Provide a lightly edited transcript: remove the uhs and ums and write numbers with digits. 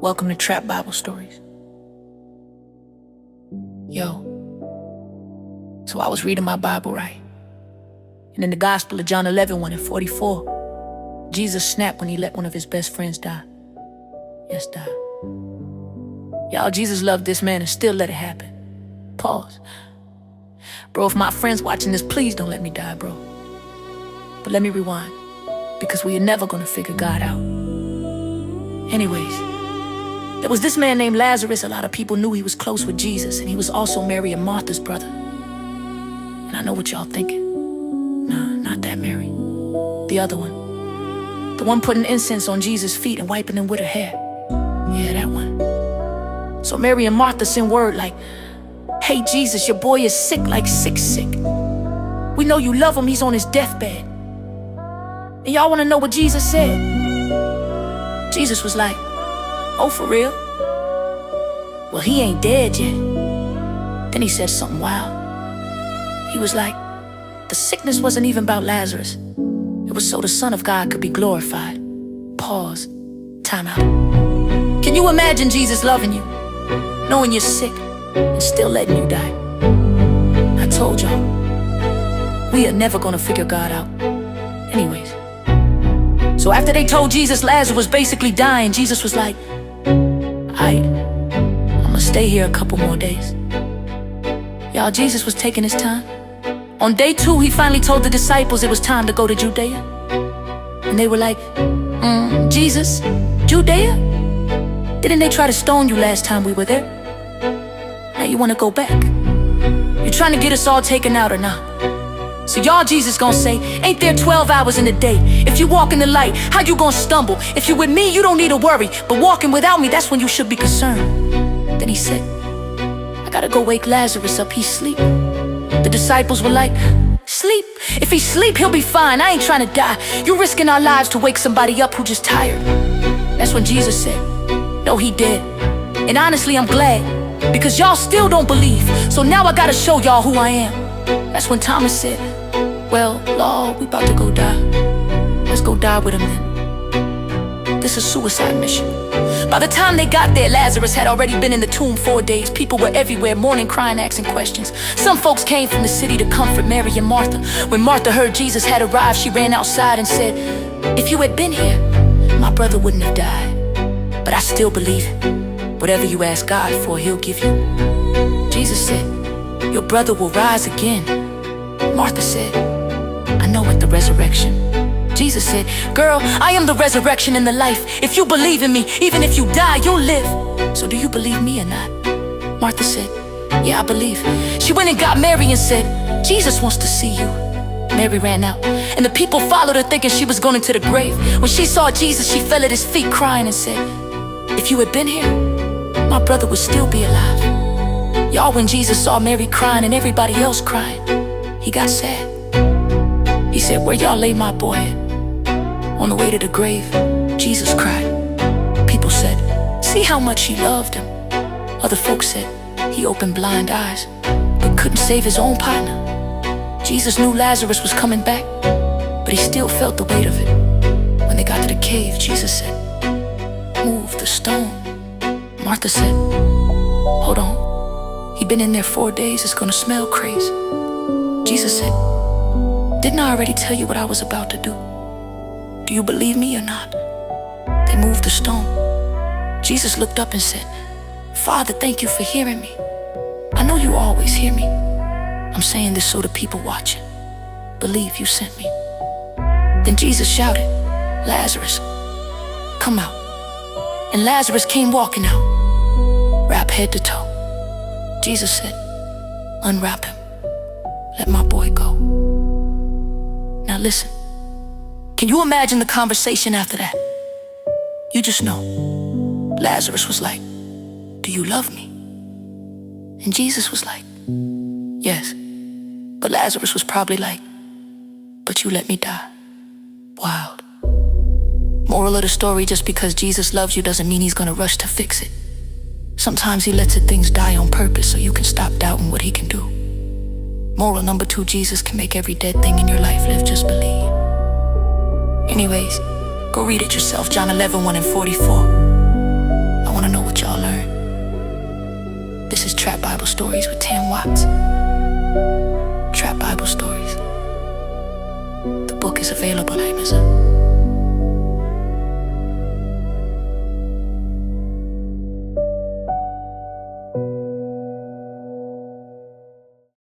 Welcome to Trap Bible Stories. Yo, so I was reading my Bible, right? And in the Gospel of John 11:1-44, Jesus snapped when he let one of his best friends die. Yes, die. Y'all, Jesus loved this man and still let it happen. Pause. Bro, if my friends watching this, please don't let me die, bro. But let me rewind, because we are never gonna figure God out. Anyways, there was this man named Lazarus. A lot of people knew he was close with Jesus, and he was also Mary and Martha's brother. And I know what y'all thinking. Nah, not that Mary. The other one. The one putting incense on Jesus' feet and wiping them with her hair. Yeah, that one. So Mary and Martha send word like, "Hey Jesus, your boy is sick, like sick. We know you love him, he's on his deathbed." And y'all wanna know what Jesus said? Jesus was like, "Oh, for real? Well, he ain't dead yet." Then he said something wild. He was like, "The sickness wasn't even about Lazarus. It was so the Son of God could be glorified." Pause. Time out. Can you imagine Jesus loving you, knowing you're sick, and still letting you die? I told y'all, we are never gonna figure God out. Anyways, so after they told Jesus Lazarus was basically dying, Jesus was like, I'm gonna stay here a couple more days. Y'all, Jesus was taking his time. On day 2, he finally told the disciples it was time to go to Judea. And they were like, Jesus, Judea? Didn't they try to stone you last time we were there? Now you wanna go back? You're trying to get us all taken out or not? So y'all, Jesus gonna say, ain't there 12 hours in the day? If you walk in the light, how you gonna stumble? If you with me, you don't need to worry. But walking without me, that's when you should be concerned. Then he said, I gotta go wake Lazarus up, he's asleep. The disciples were like, sleep? If he sleep, he'll be fine. I ain't trying to die. You're risking our lives to wake somebody up who just tired. That's when Jesus said, no, he dead. And honestly, I'm glad, because y'all still don't believe. So now I gotta show y'all who I am. That's when Thomas said, well, Lord, we about to go die. Let's go die with him then. This is a suicide mission. By the time they got there, Lazarus had already been in the tomb 4 days. People were everywhere, mourning, crying, asking questions. Some folks came from the city to comfort Mary and Martha. When Martha heard Jesus had arrived, she ran outside and said, if you had been here, my brother wouldn't have died. But I still believe it. Whatever you ask God for, he'll give you. Jesus said, your brother will rise again. Martha said, I know at the resurrection. Jesus said, girl, I am the resurrection and the life. If you believe in me, even if you die, you'll live. So do you believe me or not? Martha said, yeah, I believe. She went and got Mary and said, Jesus wants to see you. Mary ran out, and the people followed her thinking she was going into the grave. When she saw Jesus, she fell at his feet crying and said, if you had been here, my brother would still be alive. Y'all, when Jesus saw Mary crying and everybody else crying, he got sad. He said, where y'all lay my boy at? On the way to the grave, Jesus cried. People said, see how much he loved him. Other folks said, he opened blind eyes, but couldn't save his own partner. Jesus knew Lazarus was coming back, but he still felt the weight of it. When they got to the cave, Jesus said, move the stone. Martha said, hold on. He been in there 4 days, it's gonna smell crazy. Jesus said, didn't I already tell you what I was about to do? Do you believe me or not? They moved the stone. Jesus looked up and said, Father, thank you for hearing me. I know you always hear me. I'm saying this so the people watching believe you sent me. Then Jesus shouted, Lazarus, come out. And Lazarus came walking out, wrapped head to toe. Jesus said, unwrap him. Let my boy go. Now listen, can you imagine the conversation after that? You just know, Lazarus was like, do you love me? And Jesus was like, yes. But Lazarus was probably like, but you let me die. Wild. Moral of the story, just because Jesus loves you doesn't mean he's gonna rush to fix it. Sometimes he lets things die on purpose so you can stop doubting what he can do. Moral number 2, Jesus can make every dead thing in your life live, just believe. Anyways, go read it yourself, John 11:1-44. I Trap Bible Stories with Tam Watts. Trap Bible Stories. The book is available on Amazon.